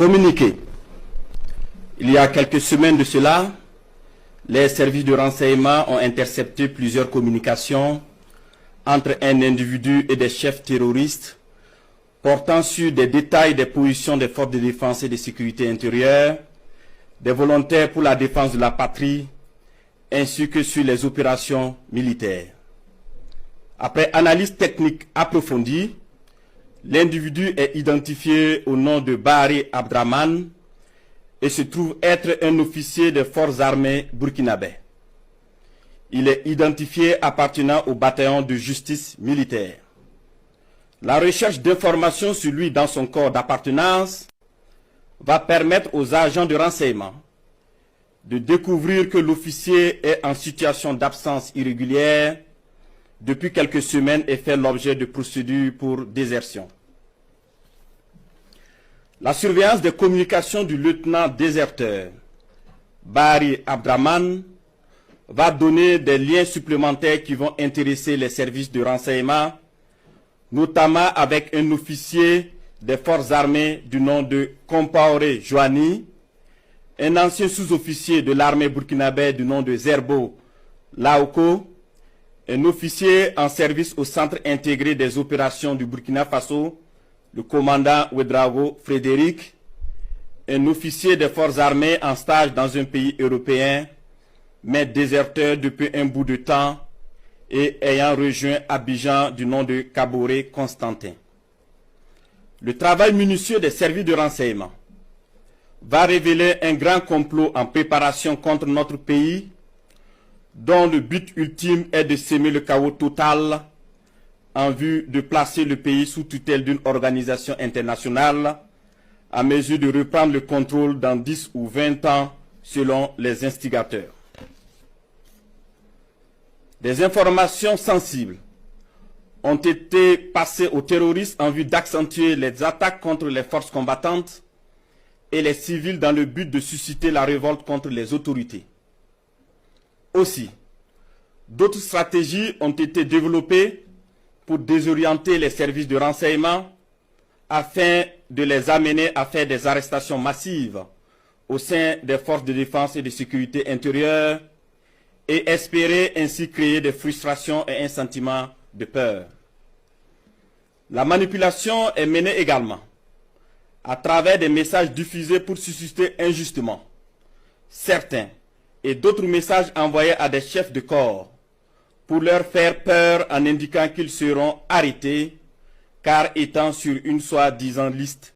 Communiqué. Il y a quelques semaines de cela, les services de renseignement ont intercepté plusieurs communications entre un individu et des chefs terroristes portant sur des détails des positions des forces de défense et de sécurité intérieure, des volontaires pour la défense de la patrie, ainsi que sur les opérations militaires. Après analyse technique approfondie, l'individu est identifié au nom de Bahari Abdraman et se trouve être un officier des forces armées burkinabè. Il est identifié appartenant au bataillon de justice militaire. La recherche d'informations sur lui dans son corps d'appartenance va permettre aux agents de renseignement de découvrir que l'officier est en situation d'absence irrégulière depuis quelques semaines et fait l'objet de procédures pour désertion. La surveillance des communications du lieutenant déserteur Bahari Abdraman va donner des liens supplémentaires qui vont intéresser les services de renseignement, notamment avec un officier des forces armées du nom de Compaoré Joani, un ancien sous-officier de l'armée burkinabè du nom de Zerbo Laoko, un officier en service au Centre intégré des opérations du Burkina Faso, le commandant Ouedraogo Frédéric, un officier des forces armées en stage dans un pays européen, mais déserteur depuis un bout de temps et ayant rejoint Abidjan du nom de Kaboré Constantin. Le travail minutieux des services de renseignement va révéler un grand complot en préparation contre notre pays, dont le but ultime est de semer le chaos total en vue de placer le pays sous tutelle d'une organisation internationale à mesure de reprendre le contrôle dans 10 ou 20 ans selon les instigateurs. Des informations sensibles ont été passées aux terroristes en vue d'accentuer les attaques contre les forces combattantes et les civils dans le but de susciter la révolte contre les autorités. Aussi, d'autres stratégies ont été développées pour désorienter les services de renseignement afin de les amener à faire des arrestations massives au sein des forces de défense et de sécurité intérieure et espérer ainsi créer des frustrations et un sentiment de peur. La manipulation est menée également à travers des messages diffusés pour susciter injustement certains et d'autres messages envoyés à des chefs de corps pour leur faire peur en indiquant qu'ils seront arrêtés car étant sur une soi-disant liste